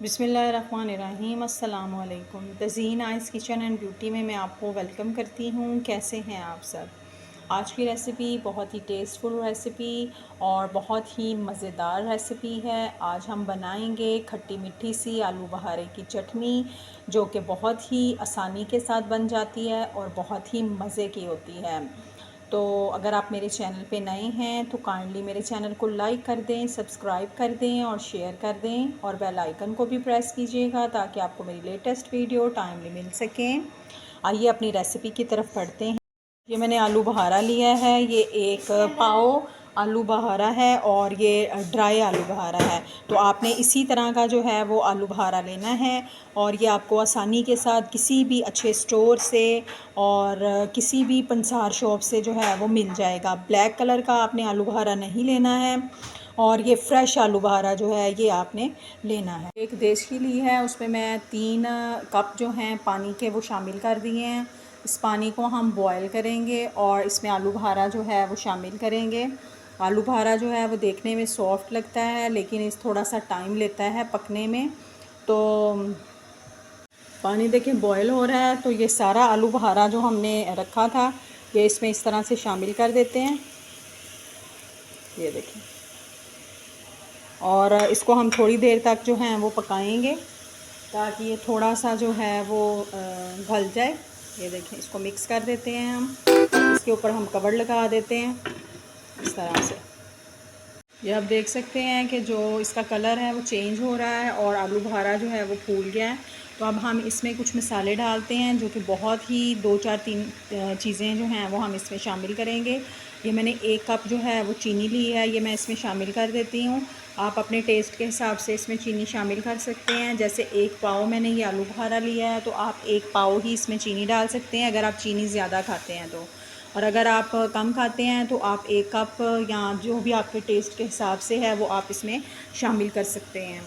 बिस्मिल्लाहिर्रहमानिर्रहीम अस्सलाम वालेकुम। Tazeen ice kitchen and beauty में मैं आपको वेलकम करती हूँ। कैसे हैं आप सब? आज की रेसिपी बहुत ही टेस्टफुल रेसिपी और बहुत ही मज़ेदार रेसिपी है। आज हम बनाएंगे खट्टी मीठी सी आलू बहारे की चटनी, जो कि बहुत ही आसानी के साथ बन जाती है और बहुत ही मज़े की होती है। तो अगर आप मेरे चैनल पे नए हैं तो काइंडली मेरे चैनल को लाइक कर दें, सब्सक्राइब कर दें और शेयर कर दें और बेल आइकन को भी प्रेस कीजिएगा ताकि आपको मेरी लेटेस्ट वीडियो टाइमली मिल सकें। आइए अपनी रेसिपी की तरफ बढ़ते हैं। ये मैंने आलू बहारा लिया है, ये एक पाव आलू बहारा है और ये ड्राई आलू बहारा है। तो आपने इसी तरह का जो है वो आलू बहारा लेना है और ये आपको आसानी के साथ किसी भी अच्छे स्टोर से और किसी भी पंसार शॉप से जो है वो मिल जाएगा। ब्लैक कलर का आपने आलू बहारा नहीं लेना है और ये फ़्रेश आलू बहारा जो है ये आपने लेना है। एक देशी ली है, उसमें मैं 3 कप जो हैं पानी के वो शामिल कर दिए हैं। इस पानी को हम बॉयल करेंगे और इसमें आलू बहारा जो है वो शामिल करेंगे। आलू बहारा जो है वो देखने में सॉफ्ट लगता है लेकिन इस थोड़ा सा टाइम लेता है पकने में। तो पानी देखें बॉयल हो रहा है, तो ये सारा आलू बहारा जो हमने रखा था ये इसमें इस तरह से शामिल कर देते हैं। ये देखें, और इसको हम थोड़ी देर तक जो है वो पकाएंगे ताकि ये थोड़ा सा जो है वो गल जाए। ये देखें, इसको मिक्स कर देते हैं हम। इसके ऊपर हम कवर लगा देते हैं इस तरह से। ये आप देख सकते हैं कि जो इसका कलर है वो चेंज हो रहा है और आलू बहारा जो है वो फूल गया है। तो अब हम इसमें कुछ मसाले डालते हैं जो कि बहुत ही 2-4-3 चीज़ें जो हैं वो हम इसमें शामिल करेंगे। ये मैंने 1 कप जो है वो चीनी ली है, ये मैं इसमें शामिल कर देती हूँ। आप अपने टेस्ट के हिसाब से इसमें चीनी शामिल कर सकते हैं। जैसे 1 पाव मैंने ये आलू बहारा लिया है तो आप 1 पाव ही इसमें चीनी डाल सकते हैं अगर आप चीनी ज़्यादा खाते हैं तो। और अगर आप कम खाते हैं तो आप 1 कप या जो भी आपके टेस्ट के हिसाब से है वो आप इसमें शामिल कर सकते हैं।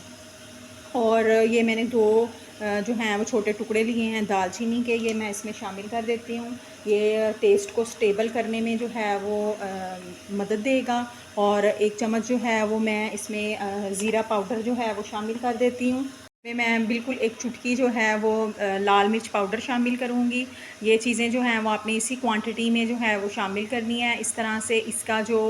और ये मैंने 2 जो हैं वो छोटे टुकड़े लिए हैं दालचीनी के, ये मैं इसमें शामिल कर देती हूँ। ये टेस्ट को स्टेबल करने में जो है वो मदद देगा। और 1 चम्मच जो है वो मैं इसमें ज़ीरा पाउडर जो है वो शामिल कर देती हूँ। मैं बिल्कुल 1 चुटकी जो है वो लाल मिर्च पाउडर शामिल करूँगी। ये चीज़ें जो हैं वो आपने इसी क्वांटिटी में जो है वो शामिल करनी है। इस तरह से इसका जो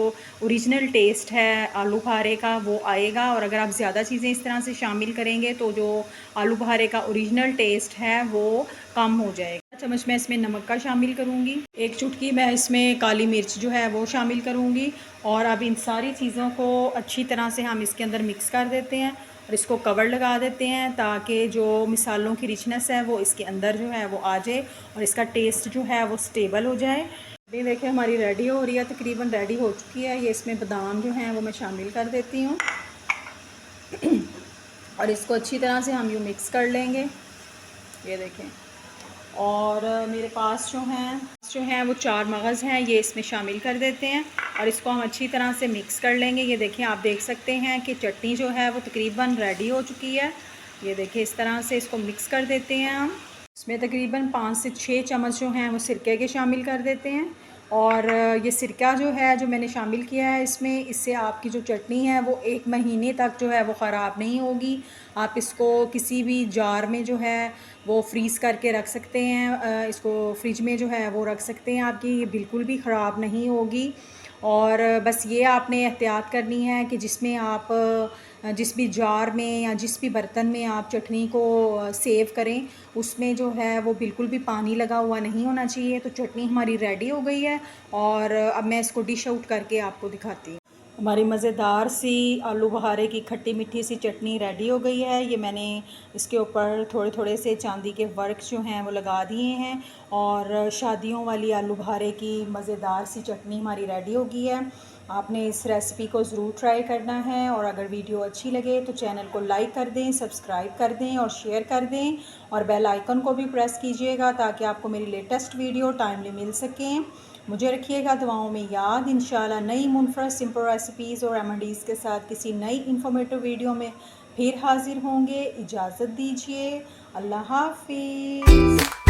ओरिजिनल टेस्ट है आलू बहारे का वो आएगा। और अगर आप ज़्यादा चीज़ें इस तरह से शामिल करेंगे तो जो आलू बहारे का ओरिजिनल टेस्ट है वो कम हो जाएगा। चम्मच मैं इसमें नमक का शामिल करूँगी। 1 चुटकी मैं इसमें काली मिर्च जो है वो शामिल करूँगी। और अब इन सारी चीज़ों को अच्छी तरह से हम इसके अंदर मिक्स कर देते हैं और इसको कवर लगा देते हैं ताकि जो मिसालों की रिचनेस है वो इसके अंदर जो है वो आ जाए और इसका टेस्ट जो है वो स्टेबल हो जाए। अभी देखिए हमारी रेडी हो रही है, तकरीबन रेडी हो चुकी है। ये इसमें बादाम जो हैं वो मैं शामिल कर देती हूँ और इसको अच्छी तरह से हम यूँ मिक्स कर लेंगे। ये देखें, और मेरे पास जो हैं वो 4 मगज़ हैं, ये इसमें शामिल कर देते हैं और इसको हम अच्छी तरह से मिक्स कर लेंगे। ये देखें, आप देख सकते हैं कि चटनी जो है वो तकरीबन रेडी हो चुकी है। ये देखिए, इस तरह से इसको मिक्स कर देते हैं हम। इसमें तकरीबन 5 से 6 चम्मच जो हैं वो सिरके के शामिल कर देते हैं। और ये सिरका जो है जो मैंने शामिल किया है इसमें, इससे आपकी जो चटनी है वो 1 महीने तक जो है वो ख़राब नहीं होगी। आप इसको किसी भी जार में जो है वो फ्रीज़ करके रख सकते हैं, इसको फ्रिज में जो है वो रख सकते हैं, आपकी ये बिल्कुल भी ख़राब नहीं होगी। और बस ये आपने एहतियात करनी है कि जिसमें आप जिस भी जार में या जिस भी बर्तन में आप चटनी को सेव करें उसमें जो है वो बिल्कुल भी पानी लगा हुआ नहीं होना चाहिए। तो चटनी हमारी रेडी हो गई है और अब मैं इसको डिश आउट करके आपको दिखाती हूँ। हमारी मज़ेदार सी आलू बहारे की खट्टी मीठी सी चटनी रेडी हो गई है। ये मैंने इसके ऊपर थोड़े थोड़े से चांदी के वर्क जो हैं वो लगा दिए हैं और शादियों वाली आलू बहारे की मज़ेदार सी चटनी हमारी रेडी हो गई है। आपने इस रेसिपी को ज़रूर ट्राई करना है और अगर वीडियो अच्छी लगे तो चैनल को लाइक कर दें, सब्सक्राइब कर दें और शेयर कर दें और बेल आइकन को भी प्रेस कीजिएगा ताकि आपको मेरी लेटेस्ट वीडियो टाइमली मिल सकें। मुझे रखिएगा दुआओं में याद। इंशाल्लाह नई मुनफरद सिंपल रेसिपीज़ और रेमेडीज़ के साथ किसी नई इन्फॉर्मेटिव वीडियो में फिर हाज़िर होंगे। इजाज़त दीजिए, अल्लाह हाफ़िज़।